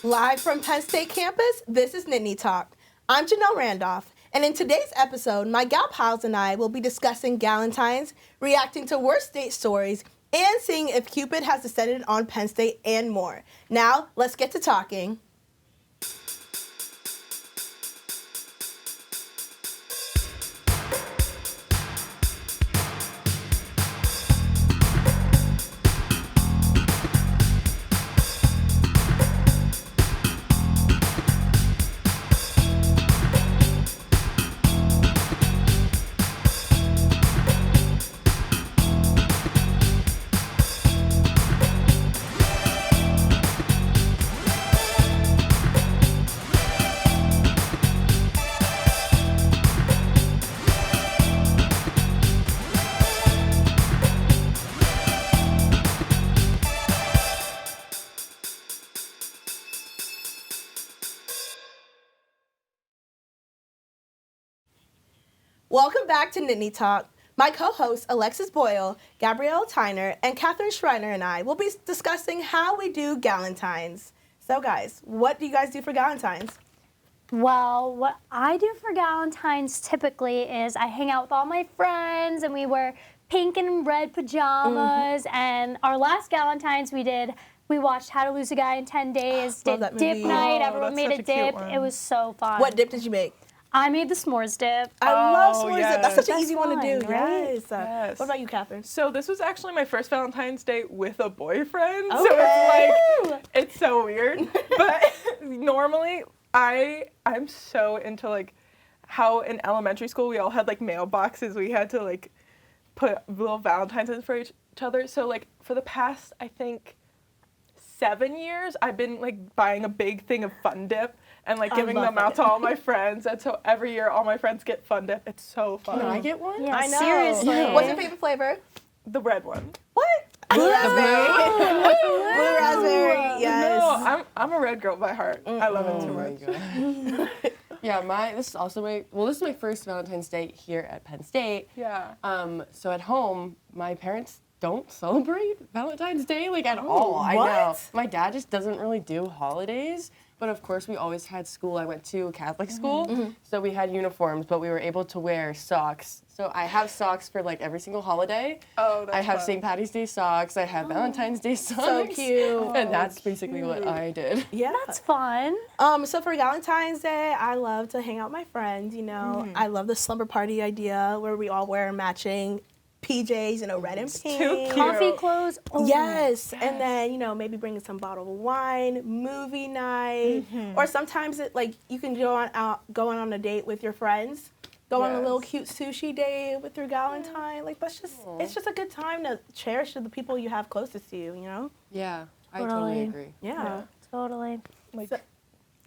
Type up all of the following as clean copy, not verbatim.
Live from Penn State campus, this is Nittany Talk. I'm Janelle Randolph, and in today's episode, my gal pals and I will be discussing Galentines, reacting to worst date stories, and seeing if Cupid has descended on Penn State and more. Now, let's get to talking. Welcome back to Nittany Talk. My co-hosts Alexis Boyle, Gabrielle Tyner, and Catherine Schreiner and I will be discussing how we do Galentines. So guys, what do you guys do for Galentines? Well, what I do for Galentines typically is I hang out with all my friends and we wear pink and red pajamas. And our last Galentines we watched How to Lose a Guy in 10 Days, did dip night, everyone made a dip. It was so fun. What dip did you make? I made the s'mores dip. I love s'mores dip. That's such an That's easy one to do. fun, right? Yes. Yes. What about you, Catherine? So this was actually my first Valentine's Day with a boyfriend. Okay. So it's like, it's so weird. But normally I'm so into like how in elementary school we all had like mailboxes. We had to like put little Valentines in for each other. So like for the past, I think 7 years, I've been like buying a big thing of Fun Dip and like giving them out to all my friends. And so every year all my friends get Fun Dip. It's so fun. Can I get one? Yeah, I know. seriously. What's your favorite flavor? The red one. What? Blue raspberry. Blue raspberry. Yes. No, I'm a red girl by heart. I love it too much. Yeah, this is my first Valentine's Day here at Penn State. Yeah. So at home, my parents don't celebrate Valentine's Day like at all. I know. what? My dad just doesn't really do holidays, but of course we always had school. I went to Catholic school, so we had uniforms, but we were able to wear socks. So I have socks for like every single holiday. Oh, that's I have fun. St. Patty's Day socks. I have Valentine's Day socks. So cute. And that's basically what I did. Yeah. That's fun. So for Valentine's Day, I love to hang out with my friends, you know. I love the slumber party idea where we all wear matching PJs, you know, red and pink. too cute. Coffee clothes. Oh, Yes. And then, you know, maybe bringing some bottle of wine, movie night, or sometimes you can go on a date with your friends, go on a little cute sushi date with your Galentine. Like it's just a good time to cherish the people you have closest to you, you know? Yeah, I Totally. totally agree. Yeah. Totally. Like,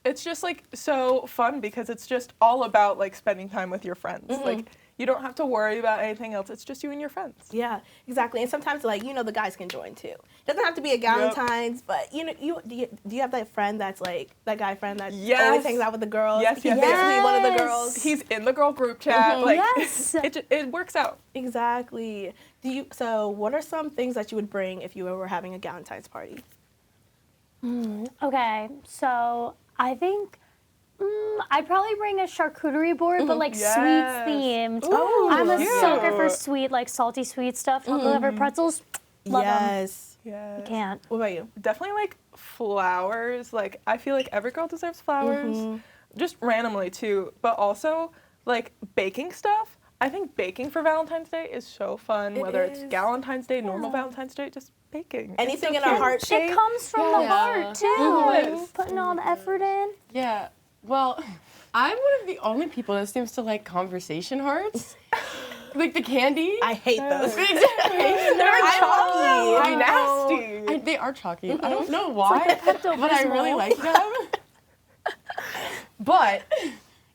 it's just like so fun because it's just all about like spending time with your friends. Like you don't have to worry about anything else. It's just you and your friends. Yeah, exactly. And sometimes, the guys can join too. Doesn't have to be a Galentine's, but do you have that friend that's like that guy friend that always hangs out with the girls? Yes, He's basically one of the girls. He's in the girl group chat. Like Yes. it works out. Exactly. So what are some things that you would bring if you were having a Galentine's party? Okay, so I think I'd probably bring a charcuterie board, but like Yes. sweets themed. Ooh, I'm a cute. sucker for sweet, like salty sweet stuff. Chocolate covered pretzels. Love them. Yes. Yeah. Can't. What about you? Definitely like flowers. Like I feel like every girl deserves flowers. Just randomly too. But also like baking stuff. I think baking for Valentine's Day is so fun. It Whether it's is. Galentine's Day, normal Valentine's Day, just baking. It's Anything so in a cute. heart shape? It comes from the Yeah. heart too. Yes. Putting all the effort in. Yeah. Well, I'm one of the only people that seems to like conversation hearts. Like the candy. I hate those. Exactly. They're chalky. I know. Nasty. They are chalky. I don't know why, but I really like them. But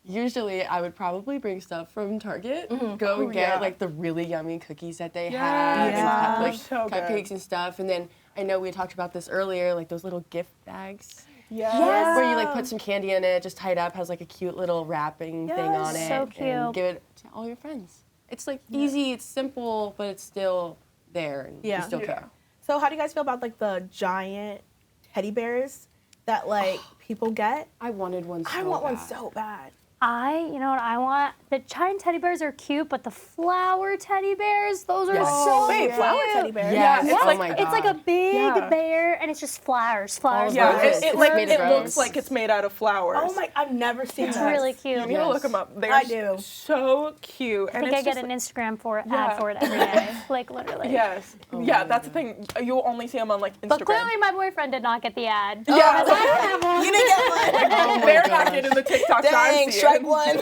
usually I would probably bring stuff from Target. Go and get like the really yummy cookies that they have, Yeah. and like So good. cupcakes and stuff. And then I know we talked about this earlier, like those little gift bags. Yes. Where you like put some candy in it, just tie it up, has like a cute little wrapping thing on it. so cute. And give it to all your friends. It's like easy, it's simple, but it's still there and you still care. So how do you guys feel about like the giant teddy bears that like people get? I wanted one so I want one bad. so bad. You know what I want? The giant teddy bears are cute, but the flower teddy bears, those are Yes. so Wait, cute. flower teddy bear? Yes. It's Oh like- my God. It's like a big Yeah. bear, and it's just flowers. Yeah, Roses. it It's made of looks roses. like it's made out of flowers. Oh my, I've never seen It's that. really cute. You need to look them up. They're I do. so cute. I think I get an Instagram ad Yeah. for it every day, like literally. Yes. yeah, that's the thing. You'll only see them on like Instagram. But clearly my boyfriend did not get the ad. Yeah. You didn't get one. They're not getting the TikToks I'm Dang, seeing. strike one.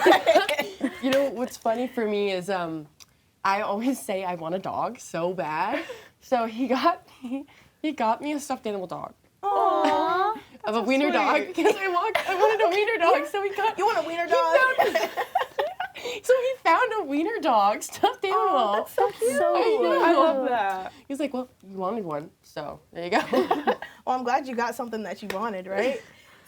You know what's funny for me is I always say I want a dog so bad. So he got me a stuffed animal dog. Aww. Of a wiener dog. Because I wanted a wiener dog, so we got You want a wiener dog? so he found a wiener dog stuffed animal. That's so cute. I love that. He was like, well, you wanted one, so there you go. Well, I'm glad you got something that you wanted, right?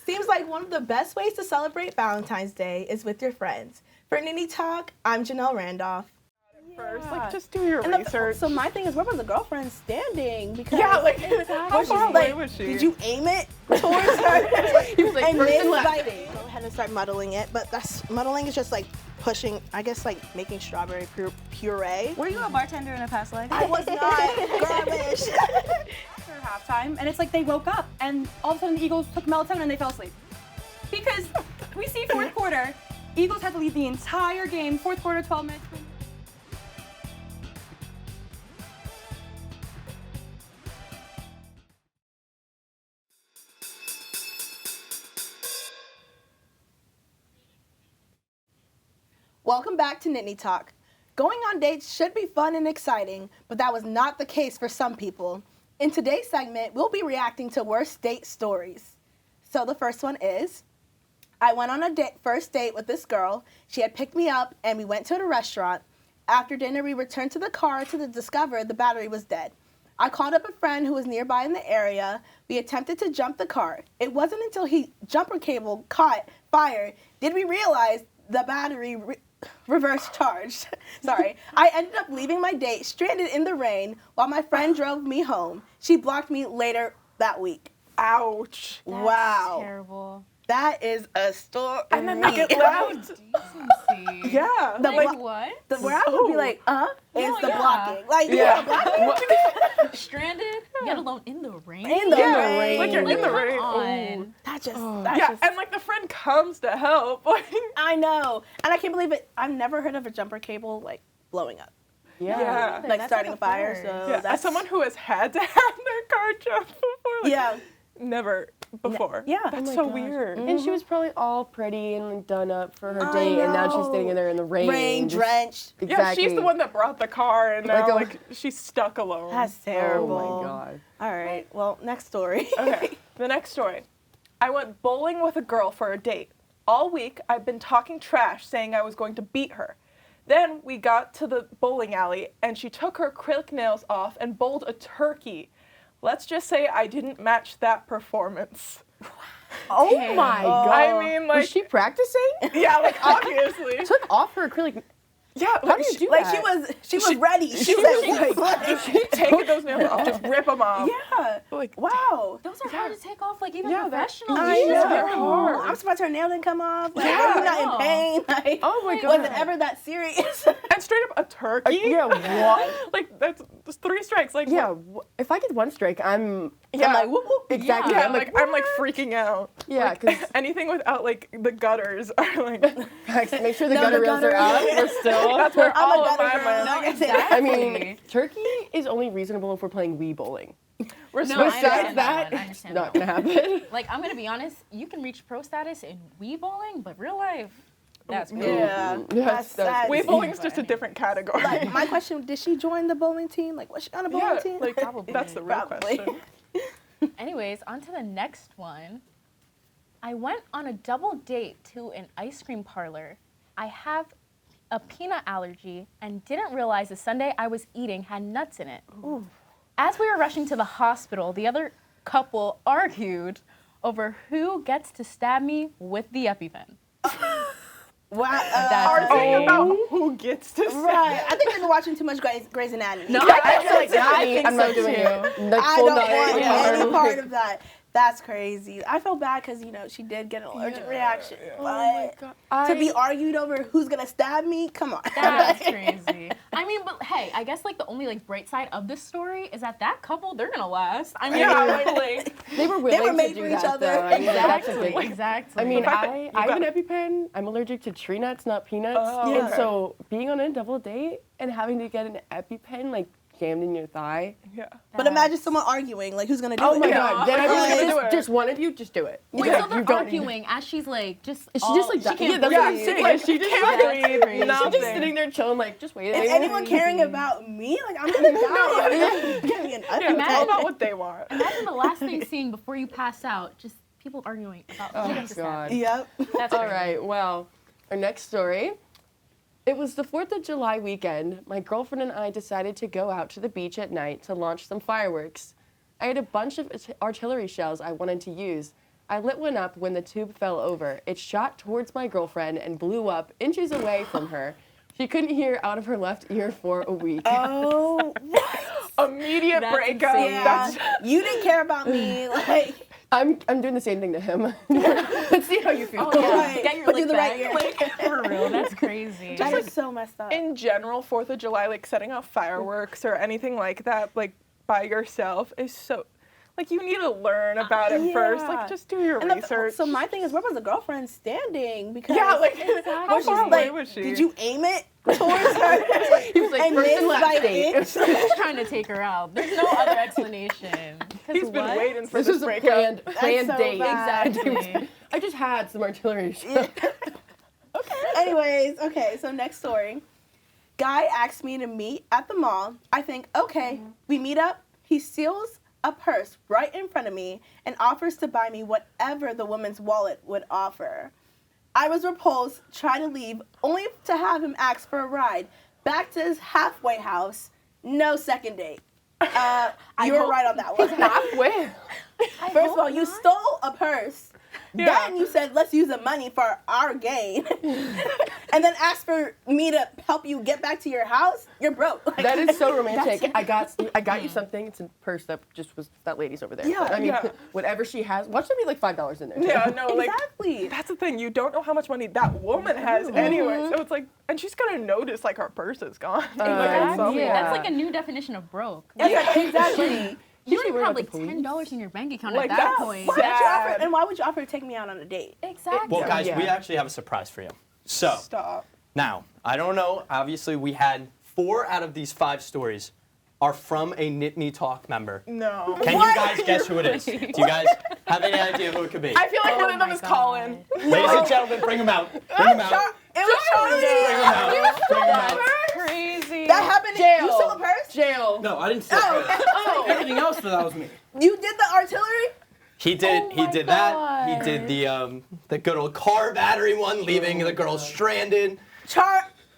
Seems like one of the best ways to celebrate Valentine's Day is with your friends. For Nittany Talk, I'm Janelle Randolph. First, like, just do your And research. so my thing is, where was the girlfriend standing? Because yeah, like, how was she, far away like, was she? did you aim it towards her? He was like, and first then and left. like, go ahead and start muddling it. But muddling is just like pushing, I guess, like making strawberry puree. Were you a bartender in a past life? I was not garbage. After halftime, and it's like they woke up, and all of a sudden the Eagles took melatonin and they fell asleep. Because we see fourth quarter, Eagles had to lead the entire game, fourth quarter, 12 minutes. Welcome back to Nittany Talk. Going on dates should be fun and exciting, but that was not the case for some people. In today's segment, we'll be reacting to worst date stories. So the first one is, I went on a first date with this girl. She had picked me up and we went to a restaurant. After dinner, we returned to the car to discover the battery was dead. I called up a friend who was nearby in the area. We attempted to jump the car. It wasn't until jumper cable caught fire did we realize the battery reverse charged. Sorry. I ended up leaving my date stranded in the rain while my friend drove me home. She blocked me later that week. Ouch. Wow. Terrible. That is a story. And then they get left. Yeah. The like, blo- What? The where I would be like, is the yeah. blocking. Like, yeah. Stranded, let alone in the rain. in the Yeah, rain. like you're in the Come rain. on. Ooh. That just, Yeah, and like the friend comes to help. Like, I know. And I can't believe it. I've never heard of a jumper cable, like, blowing up. yeah. Like, That's starting like a a fire, first. so Yeah, as that's... someone who has had to have their car jumped before, like, Yeah. never before. Yeah. That's Oh my so gosh. weird. And she was probably all pretty and like, done up for her I date, and now she's know. standing there in the rain. Rain, just- drenched. Exactly. Yeah, she's the one that brought the car, and now Like, like she's stuck alone. That's Oh terrible. my god. All right. Well, next story. Okay, the next story. I went bowling with a girl for a date. All week, I've been talking trash, saying I was going to beat her. Then we got to the bowling alley, and she took her acrylic nails off and bowled a turkey. Let's just say I didn't match that performance. Oh my god. I mean, like, was she practicing? yeah, like, obviously. Took off her acrylic. Yeah, How do you do Like, that? she was ready. She was like, take those nails off, just rip them off. yeah. Like, Wow. Those are hard to take off, like even Yeah, professional. I Yeah, know. they're hard. I'm surprised her nail didn't come off. Like, Yeah. were you not in pain? Like, Oh my was god. it ever that serious? and straight up a turkey. Yeah, what? Like, that's 3 strikes. Like, Yeah, if I get one strike, I'm yeah, I'm like, whoop, whoop. exactly. yeah, I'm like, I'm like freaking out. yeah, Like, because anything without like the gutters are like. make sure the No, gutter the rails are gutter- up. We're still. That's where I'm all a of my gutter girl. money. I mean, turkey is only reasonable if we're playing Wii bowling. We're No, supposed I to. understand that one. I it's understand not that gonna happen. Like, I'm gonna be honest, you can reach pro status in Wii bowling, but real life, that's cool. Yeah. That's- That's Wii But bowling's just a I mean- different category. Like, my question, did she join the bowling team? Like, was she on a bowling yeah, team? like Probably. that's the real Probably. question. Anyways, on to the next one. I went on a double date to an ice cream parlor. I have a peanut allergy and didn't realize the sundae I was eating had nuts in it. As we were rushing to the hospital, the other couple argued over who gets to stab me with the EpiPen. Wow. That's Arguing insane. about who gets to say. Right. I think they've been watching too much Grey's Anatomy. No, I feel like I me, think I'm not so doing too. it. Like, I full don't diet, want yeah. any part of that. That's crazy. I feel bad because, she did get an allergic reaction. Yeah. But Oh my God. to be argued over who's going to stab me, come on. That's crazy. I mean, but hey, I guess like the only like bright side of this story is that couple, they're gonna last. I mean, like, They were willing were made to do for each that, other. though. I mean, that's a exactly, big- exactly. I mean, The fact that I you have an got- EpiPen. I'm allergic to tree nuts, not peanuts. Oh, and okay. so being on a double date and having to get an EpiPen like jammed in your thigh. Yeah. But imagine someone arguing, like, who's going to do it? Oh my Yeah. God! Then I'd be Like, do like, it. just one of you, just do it. Wait, Yeah, so they're you don't- arguing as she's like just. She all, just like she that. can't Yeah, that's what I'm breathe. saying. Like, She just can't like, breathe, she's nothing. just sitting there chilling, like just waiting. Is anyone caring about me? Like, I'm going to die. Give me an Yeah, it's all EpiPen. about what they want. Imagine the last thing seeing before you pass out, just people arguing about. Oh who my gets to God. Yep. That's All crazy. right, well, our next story. It was the 4th of July weekend. My girlfriend and I decided to go out to the beach at night to launch some fireworks. I had a bunch of artillery shells I wanted to use. I lit one up when the tube fell over. It shot towards my girlfriend and blew up inches away from her. She couldn't hear out of her left ear for a week. Oh, Immediate That's breakup. insane. yeah. That's You didn't care about me. Like, I'm doing the same thing to him. Let's see how you feel. Oh, yeah. Right. Get your Put lick you the right back. ear. Like, for real, that's crazy. that is so messed up. in general, 4th of July, like setting off fireworks or anything like that, like by yourself is so, like you need to learn about it first. Yeah. Like just do your And research. so my thing is, where was the girlfriend standing? Because yeah, like how was far she, away like, was she? did you aim it towards her? He was like, And first and missed last by an date. inch? Who's trying to take her out? There's no other explanation. 'Cause He's been what? waiting for This this was a breakup. planned so date. bad. Exactly. I just had some artillery shells. Anyways, okay, so next story. Guy asked me to meet at the mall. I think, okay, we meet up. He steals a purse right in front of me and offers to buy me whatever the woman's wallet would offer. I was repulsed, tried to leave, only to have him ask for a ride back to his halfway house. No second date. You were right on that one. Halfway. First of all, you stole a purse. Yeah. Then you said, let's use the money for our gain. And then asked for me to help you get back to your house. You're broke. Like, That is so romantic. I got you something. It's a purse that just was that lady's over there. Yeah, But, I mean, yeah. whatever she has. Watch there be like $5 in there. Too. Yeah, no, like exactly. that's the thing. You don't know how much money that woman has anyway. So it's like, and she's gonna notice like her purse is gone. Like, at some yeah. point. That's like a new definition of broke. Yeah, exactly. You don't even worry have about like the $10 in your bank account Like, at that that's point. Why would you offer, Sad. and why would you offer to take me out on a date? Exactly. Well, guys, Yeah. we actually have a surprise for you. So, Stop. now, I don't know, obviously we had 4 out of these 5 stories are from a Nittany Talk member. No. Can you guys guess who it is? Do you guys have any idea who it could be? I feel like one of them my is God. Colin. Ladies and gentlemen, bring him out. Bring him out. It was Charlie. Bring him out. Bring him out. Crazy. That happened. Jail. You stole a purse? Jail. No, I didn't say that. Everything else that was me. You did the artillery? He did. Oh he my did that. He God. did the good old car battery one, leaving the girl stranded.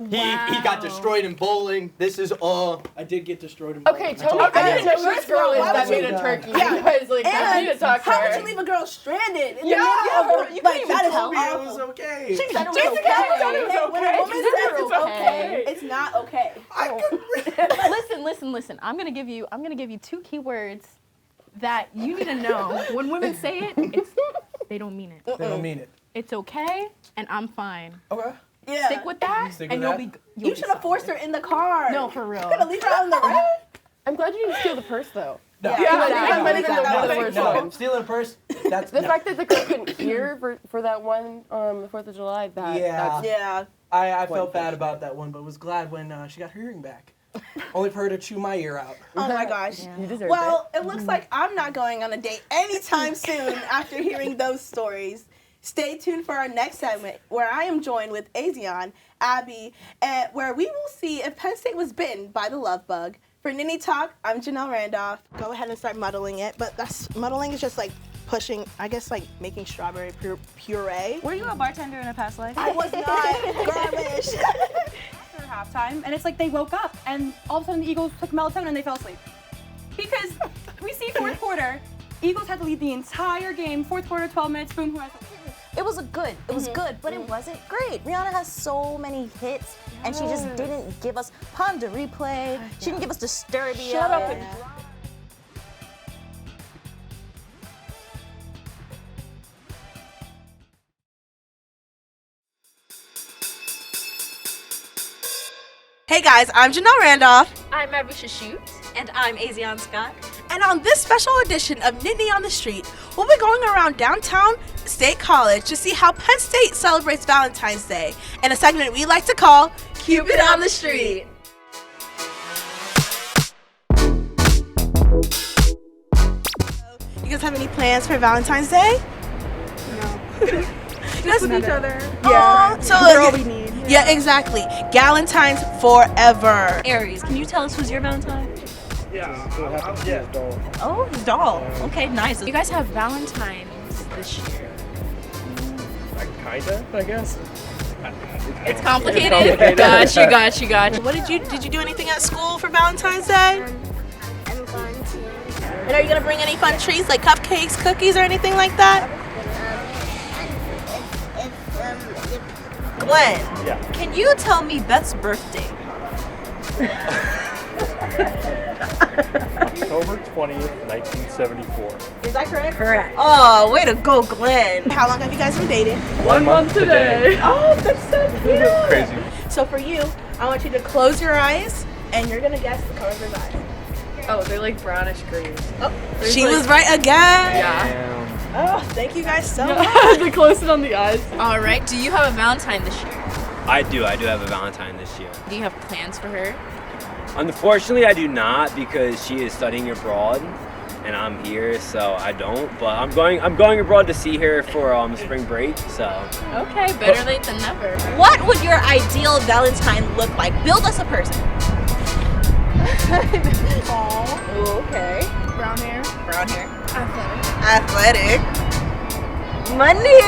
He got destroyed in bowling. This is all. I did get destroyed in Okay, tell me. I didn't know who this girl is Why that would made you- a turkey. Yeah. Because like I need to talk to How would her. you leave a girl stranded in Yeah, the middle of you the, couldn't like, even that is tell It was awful. okay. She said it was Jessica said it was okay. When a okay. woman It's says never it's okay. okay, it's not okay. Listen. I'm gonna give you 2 keywords that you need to know. When women say it, they don't mean it. They don't mean it. It's okay, and I'm fine. Okay. Yeah. Stick with that, Stick and with you'll that. be. You'll You be should have forced her in the car. No, for real. You could have leave her out on the road. I'm glad you didn't steal the purse though. No. Yeah, I think exactly. that might have been one of the worst No, ones. stealing a purse, that's The no. fact that the girl couldn't hear for that one, the 4th of July, Yeah. that's Yeah. I Quite felt bad touching. about that one, but was glad when she got her hearing back. Only for her to chew my ear out. Oh my gosh. you deserve Well, it looks like I'm not going on a date anytime soon after hearing those stories. Stay tuned for our next segment where I am joined with Azion, Abby, and where we will see if Penn State was bitten by the love bug. For Nittany Talk, I'm Janelle Randolph. Go ahead and start muddling it, but muddling is just like pushing, I guess like making strawberry puree. Were you a bartender in a past life? I was not garbage. After halftime, and it's like they woke up, and all of a sudden the Eagles took melatonin and they fell asleep. Because we see fourth quarter, Eagles had to lead the entire game. Fourth quarter, 12 minutes, boom, who has the It was good, but it wasn't great. Rihanna has so many hits, and she just didn't give us Pond to replay. She didn't give us Disturbia. Shut up and Hey guys, I'm Janelle Randolph. I'm Abby Shoot. And I'm Azion Scott. And on this special edition of Nittany on the Street, we'll be going around downtown State College to see how Penn State celebrates Valentine's Day in a segment we like to call Cupid on the Street. You guys have any plans for Valentine's Day? No. Just with each other. Yeah. So Girl we need. Yeah, exactly. Galentines forever. Aries, can you tell us who's your Valentine? Yeah. Oh, his doll. Okay, nice. You guys have Valentine's this year. Kinda, I guess. It's complicated. Gotcha. What did you do anything at school for Valentine's Day? I'm going to. And are you gonna bring any fun treats like cupcakes, cookies, or anything like that? Glenn, Yeah. can you tell me Beth's birthday? October 20th, 1974. Is that correct? Correct. Oh, way to go, Glenn. How long have you guys been dating? 1 month today. Oh, that's so cute. Crazy. So for you, I want you to close your eyes and you're gonna guess the color of his eyes. Oh, they're like brownish green. Oh, she was right again. Yeah. Oh, thank you guys so much. They closed it on the eyes. All right. Do you have a Valentine this year? I do have a Valentine this year. Do you have plans for her? Unfortunately, I do not because she is studying abroad, and I'm here, so I don't. But I'm going abroad to see her for spring break. So. Okay, better late than never. What would your ideal Valentine look like? Build us a person. Oh, okay. Brown hair. Brown hair. Athletic. Money.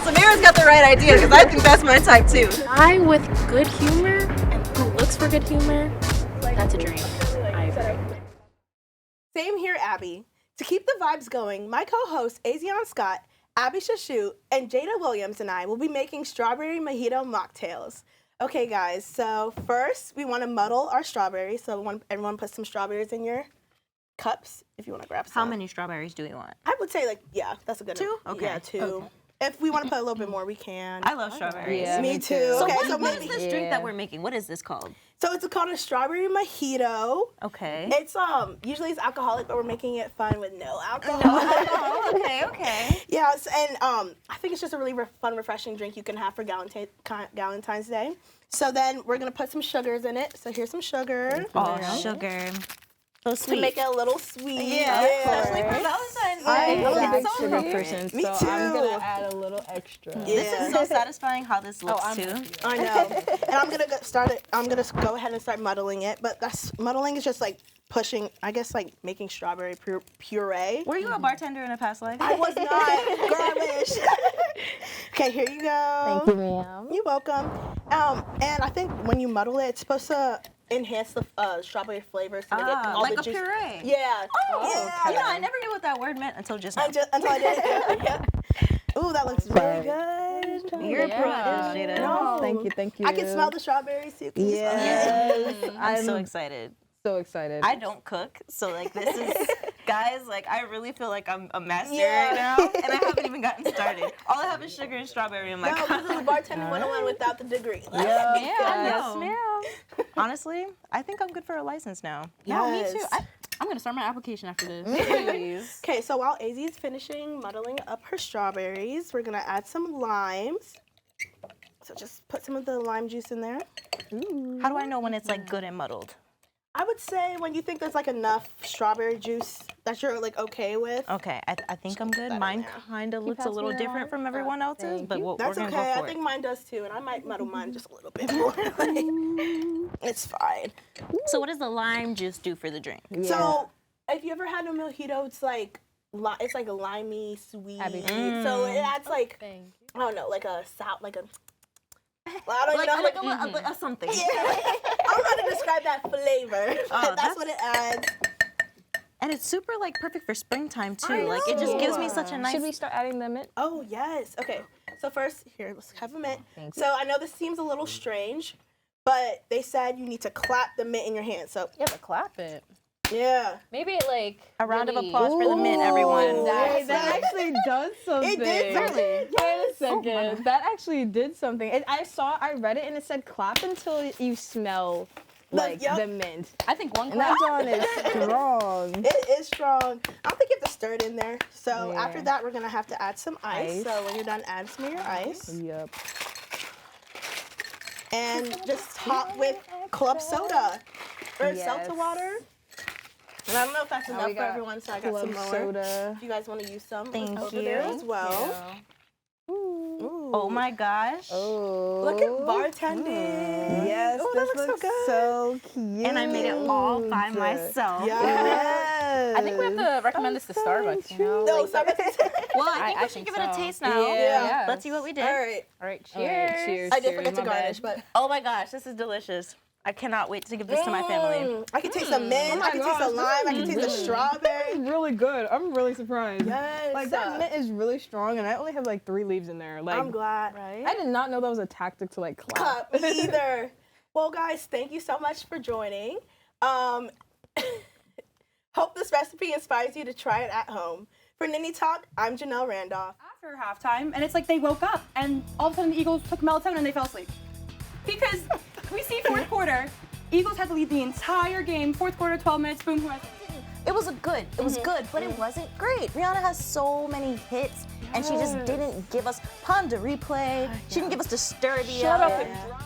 Samira's got the right idea because I think that's my type too. Guy with good humor and who looks for good humor. That's a dream. I agree. Same here, Abby. To keep the vibes going, my co-hosts Azion Scott, Abby Shoot, and Jada Williams and I will be making strawberry mojito mocktails. Okay, guys, so first we want to muddle our strawberries. So everyone put some strawberries in your cups if you want to grab some. How many strawberries do you want? I would say, that's a good Two? one. Okay. Yeah, two. Okay. If we want to put a little bit more, we can. I love strawberries. Yeah, me too. So Okay, what is this drink that we're making? What is this called? So it's called a strawberry mojito. Okay. It's usually it's alcoholic, but we're making it fun with no alcohol. Okay. Yes, and I think it's just a really fun, refreshing drink you can have for Galentine's Day. So then we're gonna put some sugars in it. So here's some sugar. Oh, sugar. So sweet. To make it a little sweet. Especially for Valentine's Day. I'm a big So sugar sweet. person, Me so too. I'm gonna add a little extra. Yeah. This is so satisfying how this looks too. I know. And I'm gonna go ahead and start muddling it. But muddling is just like pushing, I guess, like making strawberry puree. Were you a bartender in a past life? I was not. Girl, I wish. Okay, here you go. Thank you, ma'am. You're welcome. And I think when you muddle it, it's supposed to enhance the strawberry flavors to make it all like the a juice. puree. Yeah. Oh, yeah. you know, I never knew what that word meant until just now. Until I did it. Yeah. Ooh, that looks really good. You're a pro at this, Jada. No. Thank you. I can smell the strawberries too. Can you smell it? Yes. I'm so excited. So excited. I don't cook, so like this is, guys, like I really feel like I'm a master Yeah. right now, and I haven't even gotten started. All I have is sugar and strawberry in my No, cup. this is bartending 101 without the degree. Yes, ma'am. Honestly, I think I'm good for a license now. Yeah, me Yes. too. I'm gonna start my application after this. Okay, so while Azzy is finishing muddling up her strawberries, we're gonna add some limes. So just put some of the lime juice in there. How do I know when it's like good and muddled? I would say when you think there's like enough strawberry juice that you're like okay with. Okay, I think I'm good. Mine kind of looks a little different from everyone else's, but we're That's gonna okay. go for I think it. mine does too, and I might muddle mine just a little bit more. It's fine. So what does the lime juice do for the drink? So if you ever had a mojito, it's like a limey, sweet. So it adds like I don't know, like a well, I don't know, like a something. Yeah. I don't know how to describe that flavor. That's what it adds. And it's super like perfect for springtime too. Like it just gives me such a nice. Should we start adding the mint? Oh yes. Okay. So first, here, let's have a mint. So I know this seems a little strange, but they said you need to clap the mint in your hand. So Yeah, but clap it. Yeah. Maybe like A round of really- applause for the mint, everyone. That actually does something. It did something. Wait a second. That actually did something. I read it and it said clap until you smell like Yep. the mint. I think one And that clap. John is strong. It is strong. I don't think you have to stir it in there. So Yeah. after that, we're gonna have to add some ice. Ice. So when you're done, add some of your ice. Yep. And just top with club soda or seltzer water. And I don't know if that's Now enough we for got everyone, so I got club some more. soda. If you guys want to use some Thank over there you. as well. Oh my gosh. Oh. Look at bartending. Yes, Ooh, this that looks looks so good. so cute. And I made it all by myself. Yes. I think we have to recommend this to Starbucks. You know? No, Like, sorry. Well, I I think we should think give it a so. taste now. Yeah. Let's see what we did. All right. all right, All right, cheers. cheers. I did forget to my bad. garnish, but Oh my gosh, this is delicious. I cannot wait to give this to my family. I can taste the mint. I can taste the lime. I can taste the strawberry. Really good. I'm really surprised. Yes. Like that mint is really strong, and I only have like 3 leaves in there. Like I'm glad. I did not know that was a tactic to like clap. Me either. Well, guys, thank you so much for joining. Hope this recipe inspires you to try it at home. For Nittany Talk, I'm Janelle Randolph. After halftime, and it's like they woke up, and all of a sudden the Eagles took melatonin and they fell asleep. Because we see fourth quarter, Eagles had to lead the entire game. Fourth quarter, 12 minutes, boom, who has it? It was good, but it wasn't great. Rihanna has so many hits, and she just didn't give us pon de replay. She didn't give us Disturbia. Shut up and drop.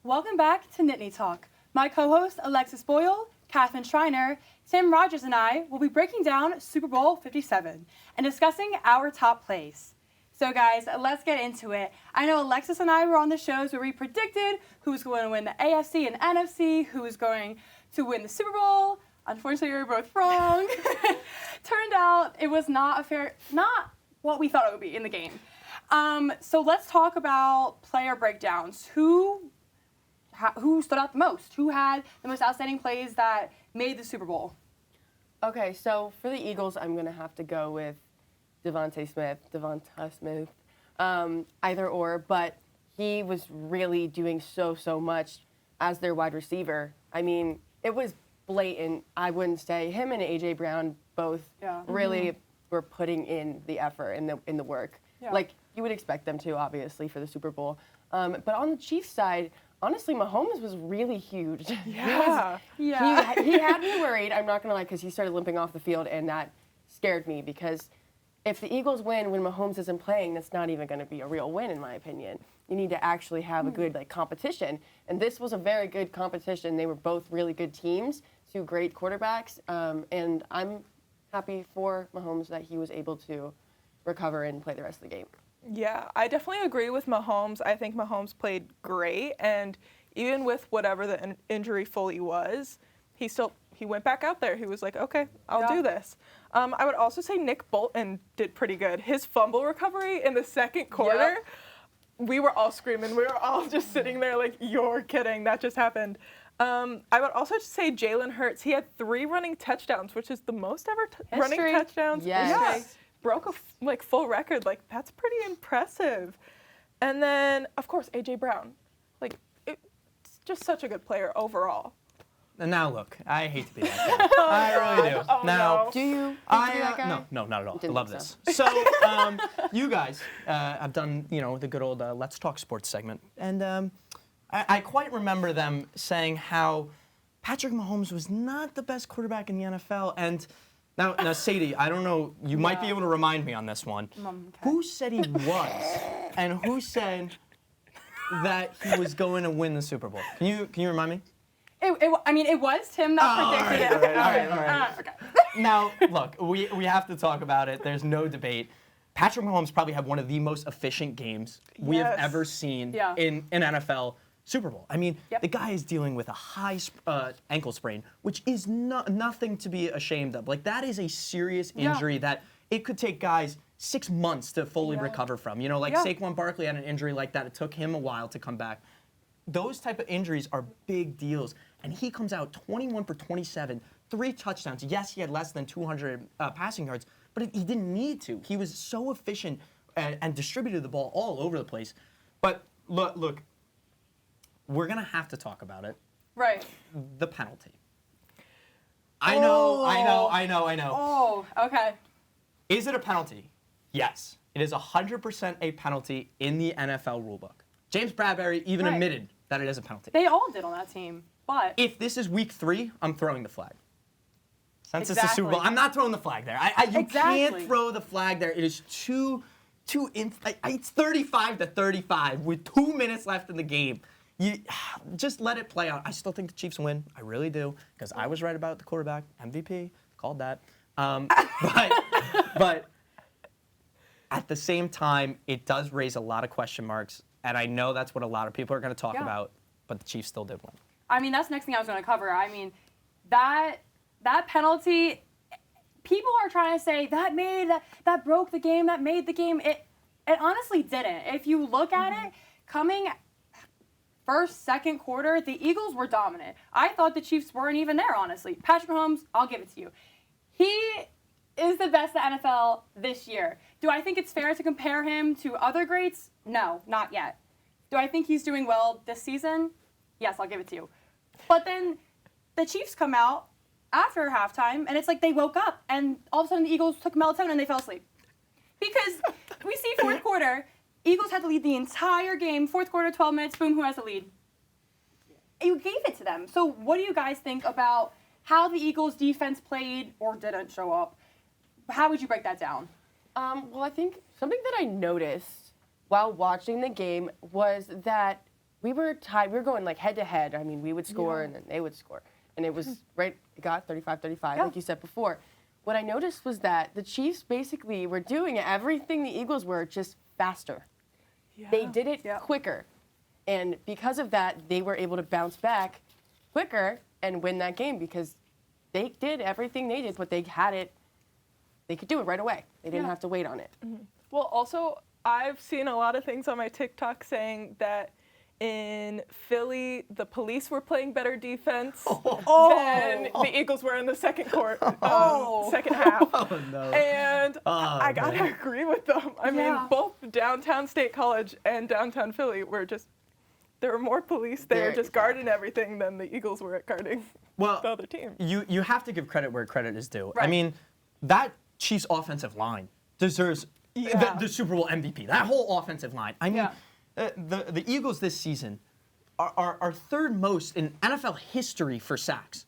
Welcome back to Nittany Talk. My co-host Alexis Boyle, Catherine Schreiner, Tim Rogers, and I will be breaking down Super Bowl 57 and discussing our top plays. So guys, let's get into it. I know Alexis and I were on the shows where we predicted who's going to win the AFC and NFC, who's going to win the Super Bowl. Unfortunately, we were both wrong. Turned out it was not what we thought it would be in the game. So let's talk about player breakdowns. Who stood out the most? Who had the most outstanding plays that made the Super Bowl? Okay, so for the Eagles, I'm going to have to go with Devonta Smith, either or, but he was really doing so much as their wide receiver. I mean, it was blatant. I wouldn't say him and A.J. Brown both really were putting in the effort and in the work. Yeah. Like, you would expect them to, obviously, for the Super Bowl. But on the Chiefs side, honestly, Mahomes was really huge. Yeah. He had me worried, I'm not going to lie, because he started limping off the field, and that scared me because if the Eagles win when Mahomes isn't playing, that's not even going to be a real win, in my opinion. You need to actually have a good competition, and this was a very good competition. They were both really good teams, 2 great quarterbacks, and I'm happy for Mahomes that he was able to recover and play the rest of the game. Yeah, I definitely agree with Mahomes. I think Mahomes played great, and even with whatever the injury fully was, he went back out there. He was like, okay, I'll do this. I would also say Nick Bolton did pretty good. His fumble recovery in the second quarter, we were all screaming. We were all just sitting there like, you're kidding, that just happened. I would also say Jalen Hurts. He had 3 running touchdowns, which is the most ever running touchdowns. Yes. Broke a full record. Like, that's pretty impressive. And then, of course, A.J. Brown. Like, it's just such a good player overall. And now look, I hate to be that guy. I really do. Oh, now, no. Do you hate I to be that guy? no, not at all. I Didn't love think this. So, you guys have done, the good old Let's Talk Sports segment, and I quite remember them saying how Patrick Mahomes was not the best quarterback in the NFL. And now, Sadie, I don't know, you might be able to remind me on this one. Who said he was, and who said that he was going to win the Super Bowl? Can you remind me? It was Tim that predicted it. All right. Okay. Now, look, we have to talk about it. There's no debate. Patrick Mahomes probably had one of the most efficient games we have ever seen in an NFL Super Bowl. I mean, the guy is dealing with a high ankle sprain, which is nothing to be ashamed of. Like, that is a serious injury that it could take guys 6 months to fully recover from. Saquon Barkley had an injury like that. It took him a while to come back. Those type of injuries are big deals. And he comes out 21 for 27, 3 touchdowns. Yes, he had less than 200 passing yards, but he didn't need to. He was so efficient and distributed the ball all over the place. But look, we're going to have to talk about it. Right. The penalty. I know. Oh, okay. Is it a penalty? Yes. It is 100% a penalty in the NFL rulebook. James Bradbury even admitted that it is a penalty. They all did on that team, but... If this is week 3, I'm throwing the flag. Since it's the Super Bowl, I'm not throwing the flag there. You can't throw the flag there. It is it's 35-35 with 2 minutes left in the game. You just let it play out. I still think the Chiefs win. I really do, because I was right about the quarterback, MVP, called that. But at the same time, it does raise a lot of question marks, and I know that's what a lot of people are going to talk about, but the Chiefs still did win. I mean, that's the next thing I was going to cover. I mean, that penalty, people are trying to say that broke the game, that made the game. It honestly didn't. If you look at it, coming first, second quarter, the Eagles were dominant. I thought the Chiefs weren't even there, honestly. Patrick Mahomes, I'll give it to you. He is the best in the NFL this year. Do I think it's fair to compare him to other greats? No, not yet. Do I think he's doing well this season? Yes, I'll give it to you. But then the Chiefs come out after halftime, and it's like they woke up, and all of a sudden the Eagles took melatonin and they fell asleep. Because we see fourth quarter, Eagles had to lead the entire game. Fourth quarter, 12 minutes, boom, who has the lead? You gave it to them. So what do you guys think about how the Eagles defense played or didn't show up? How would you break that down? Well, I think something that I noticed while watching the game was that we were tied. We were going like head to head. I mean, we would score and then they would score. And it was it got 35-35, like you said before. What I noticed was that the Chiefs basically were doing everything the Eagles were, just faster. Yeah. They did it quicker. And because of that, they were able to bounce back quicker and win that game because they did everything they did, but they had it. They could do it right away. They didn't have to wait on it. Mm-hmm. Well, also, I've seen a lot of things on my TikTok saying that in Philly, the police were playing better defense than the Eagles were in the second half. Oh, no. And I gotta agree with them. I mean, both downtown State College and downtown Philly were there were more police there just guarding everything than the Eagles were at guarding the other team. You have to give credit where credit is due. Right. I mean, that Chiefs offensive line deserves the Super Bowl MVP. That whole offensive line. I mean, the Eagles this season are third most in NFL history for sacks.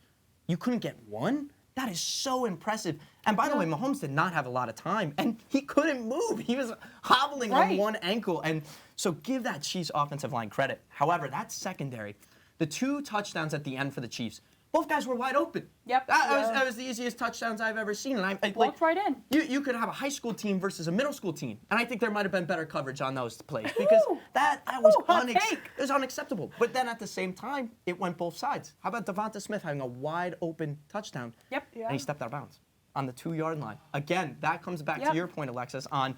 You couldn't get one? That is so impressive. And by the way, Mahomes did not have a lot of time, and he couldn't move. He was hobbling on one ankle. And so give that Chiefs offensive line credit. However, that secondary, the 2 touchdowns at the end for the Chiefs, both guys were wide open. Yep. That was the easiest touchdowns I've ever seen. And I walked right in. You could have a high school team versus a middle school team, and I think there might have been better coverage on those plays because that was unacceptable. But then at the same time, it went both sides. How about Devonta Smith having a wide open touchdown? Yep. And he stepped out of bounds on the 2-yard line. Again, that comes back to your point, Alexis, on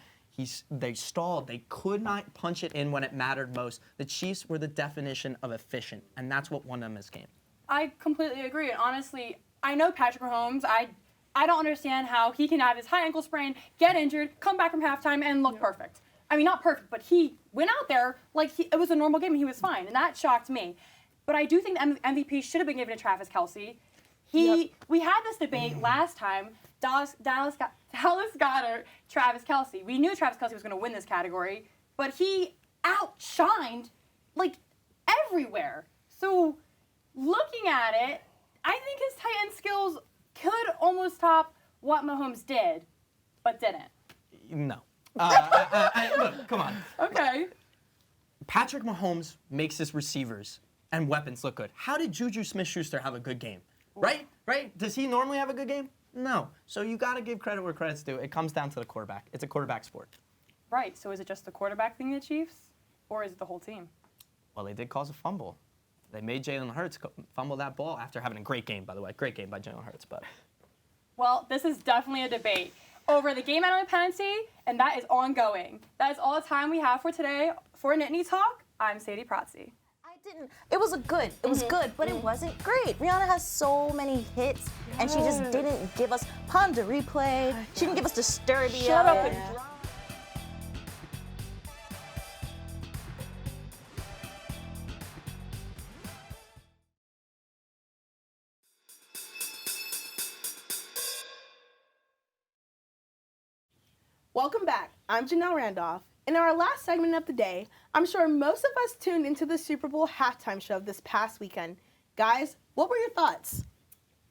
they stalled. They could not punch it in when it mattered most. The Chiefs were the definition of efficient, and that's what won them this game. I completely agree. And honestly, I know Patrick Mahomes. I don't understand how he can have his high ankle sprain, get injured, come back from halftime, and look perfect. I mean, not perfect, but he went out there like it was a normal game and he was fine. And that shocked me. But I do think the MVP should have been given to Travis Kelce. We had this debate last time, Dallas Goedert, Travis Kelce. We knew Travis Kelce was going to win this category, but he outshined like everywhere. So looking at it, I think his tight end skills could almost top what Mahomes did, but didn't. No. Look, come on. Okay. Patrick Mahomes makes his receivers and weapons look good. How did Juju Smith-Schuster have a good game? Right? Does he normally have a good game? No. So you got to give credit where credit's due. It comes down to the quarterback. It's a quarterback sport. Right. So is it just the quarterback thing, the Chiefs, or is it the whole team? Well, they did cause a fumble. They made Jalen Hurts fumble that ball after having a great game, by the way. Great game by Jalen Hurts, but. Well, this is definitely a debate over the game out of penalty, and that is ongoing. That is all the time we have for today. For Nittany Talk, I'm Sadie Protzi. I didn't. It was good. It was good, but it wasn't great. Rihanna has so many hits, and she just didn't give us Pon de Replay. She didn't give us Disturbia. Shut up and drive. Welcome back. I'm Janelle Randolph. In our last segment of the day, I'm sure most of us tuned into the Super Bowl halftime show this past weekend. Guys, what were your thoughts?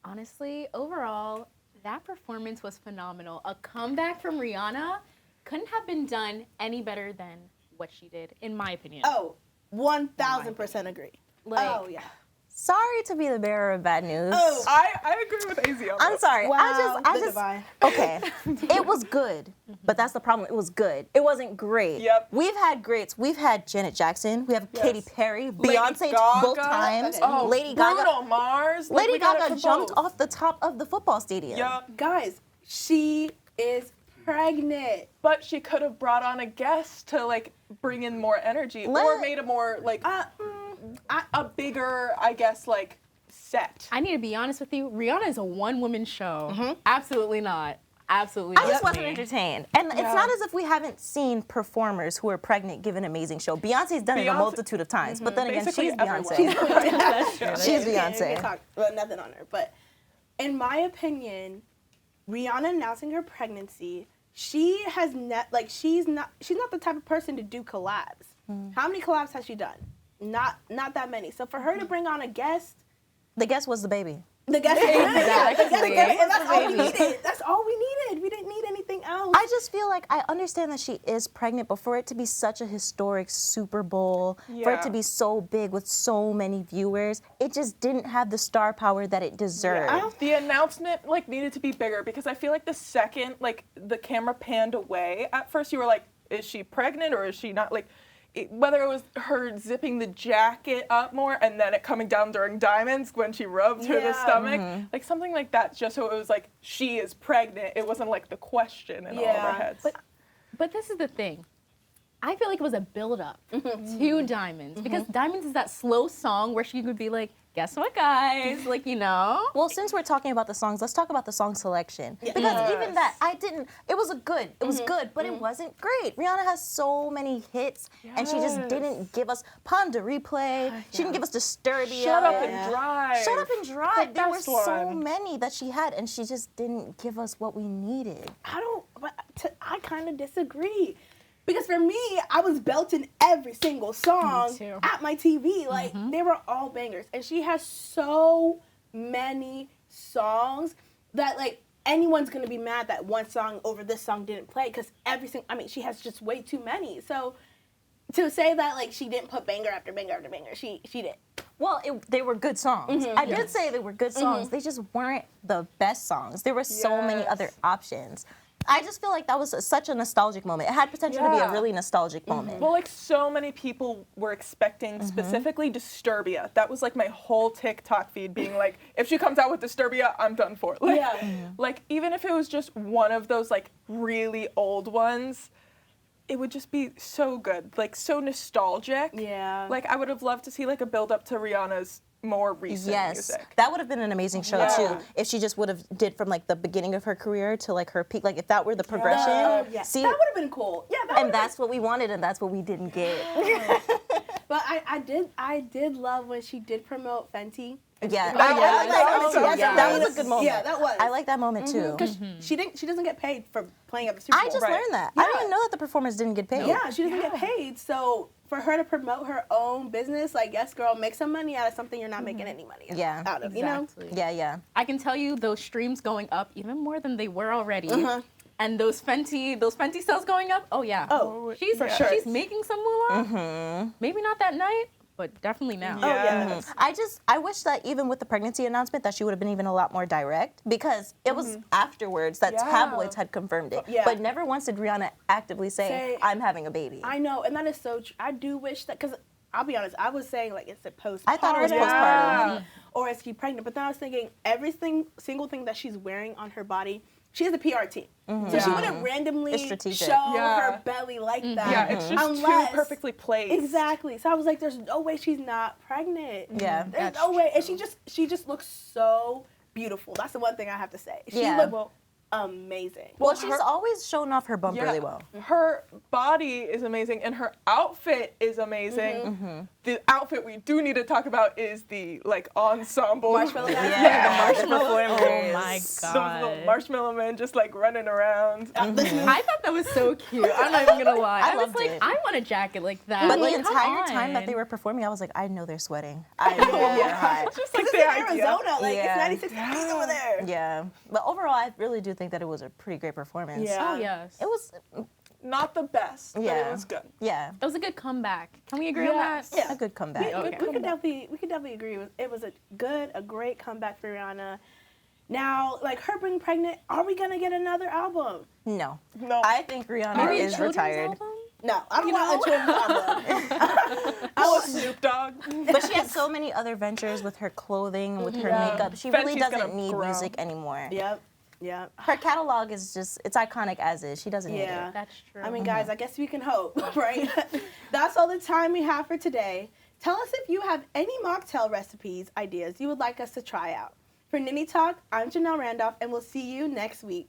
Honestly, overall, that performance was phenomenal. A comeback from Rihanna couldn't have been done any better than what she did, in my opinion. Oh, 1,000% agree. Oh, yeah. Sorry to be the bearer of bad news. Oh, I agree with AZ on I'm this. sorry. Wow, I just okay. It was good, but that's the problem. It was good. It wasn't great. Yep. We've had greats. We've had Janet Jackson. We have Katy Perry, Beyonce Gaga. both times. Oh, Lady Bruno Gaga. Mars. Lady Gaga jumped off the top of the football stadium. Yeah. Guys, she is pregnant. But she could have brought on a guest to like bring in more energy, or made a more like a bigger, I guess, like set. I need to be honest with you. Rihanna is a one-woman show. Absolutely not. Absolutely. I just wasn't entertained. And it's not as if we haven't seen performers who are pregnant give an amazing show. Beyonce's done it a multitude of times, but then again, Basically she's Beyonce. She's Beyonce. Well, nothing on her. But in my opinion, Rihanna announcing her pregnancy, she has she's not the type of person to do collabs. How many collabs has she done? Not that many. So for her to bring on a guest, the guest was the baby. The guest, Exactly. and that's all we needed. That's all we needed. We didn't need anything else. I just feel like I understand that she is pregnant, but for it to be such a historic Super Bowl, for it to be so big with so many viewers, it just didn't have the star power that it deserved. The announcement like needed to be bigger because I feel like the second like the camera panned away, at first you were like, is she pregnant or is she not? Like, whether it was her zipping the jacket up more and then it coming down during Diamonds when she rubbed her the stomach, like something like that, just so it was like she is pregnant. It wasn't like the question in all of our heads. But this is the thing. I feel like it was a build-up to Diamonds because Diamonds is that slow song where she would be like, guess what, guys? Like, you know? Well, since we're talking about the songs, let's talk about the song selection. Because even that, it was good. It was good, but it wasn't great. Rihanna has so many hits, and she just didn't give us Pon de Replay. She didn't give us Disturbia. Shut Up and Drive. Shut Up and Drive. There were so one. many that she had, and she just didn't give us what we needed. I kind of disagree. Because for me, I was belting every single song at my TV. Like, they were all bangers. And she has so many songs that, like, anyone's going to be mad that one song over this song didn't play. Because she has just way too many. So, to say that, like, she didn't put banger after banger after banger, she did. Well, they were good songs. I did say they were good songs. They just weren't the best songs. There were so many other options. I just feel like that was such a nostalgic moment. It had potential to be a really nostalgic moment. Well, like so many people were expecting specifically Disturbia. That was like my whole TikTok feed being like, if she comes out with Disturbia, I'm done for. Like, like even if it was just one of those like really old ones, it would just be so good, like so nostalgic. Yeah. Like I would have loved to see like a build up to Rihanna's more recent music. That would have been an amazing show too. If she just would have did from like the beginning of her career to like her peak, like if that were the progression. See, that would have been cool. Yeah, and that's what we wanted, and that's what we didn't get. But I did love when she did promote Fenty. Yeah, that was a good moment. Yeah, that was. I like that moment too. Because she doesn't get paid for playing at the Super Bowl. I just learned that. I didn't even know that the performers didn't get paid. Yeah, she doesn't get paid. So for her to promote her own business, like, yes, girl, make some money out of something you're not making any money out of. You know? Yeah. I can tell you those streams going up even more than they were already. And those Fenty sales going up. Oh yeah. Oh, she's for sure. She's making some moolah. Maybe not that night, but definitely now. I wish that even with the pregnancy announcement that she would have been even a lot more direct, because it was afterwards that tabloids had confirmed it. But never once did Rihanna actively say I'm having a baby. I know, and that is so true. I do wish that, because I'll be honest, I was saying like, is it postpartum? I thought it was postpartum. Or is she pregnant? But then I was thinking every single thing that she's wearing on her body, she has a PR team. So she wouldn't randomly strategic. show her belly like that. Yeah, it's just too perfectly placed. Exactly. So I was like, there's no way she's not pregnant. Yeah. There's no way. And she just looks so beautiful. That's the one thing I have to say. She looked amazing. Well, she's always shown off her bump really well. Her body is amazing and her outfit is amazing. The outfit we do need to talk about is the like ensemble. Marshmallow Man. The marshmallow. Oh my Those god. little marshmallow men just like running around. I thought that was so cute. I'm not even gonna lie. I was loved like, it. I want a jacket like that. But Like, the come entire time that on. they were performing, I was like, I know they're sweating. I know they're hot. Just like It's the in idea. Arizona. Like, Yeah. it's 96 degrees over there. Yeah. But overall, I really do think that it was a pretty great performance. Yeah. Oh yes. It was, Not the best, but it Yeah. was good. yeah, That was a good comeback. Can we agree on that? Yeah. a good comeback. We could definitely agree. It was a great comeback for Rihanna. Now, like her being pregnant, are we gonna get another album? No. No. I think Rihanna Maybe a is children's retired. album? No, I don't want a children's album. Oh, Snoop Dogg. But she has so many other ventures with her clothing, with her makeup. She really Fenty's gonna doesn't need grow. music anymore. Yep. Her catalog is just, it's iconic as is. She doesn't need Yeah. it. That's true. I mean, guys, I guess we can hope, right? That's all the time we have for today. Tell us if you have any mocktail recipes, ideas you would like us to try out. For Nittany Talk, I'm Janelle Randolph, and we'll see you next week.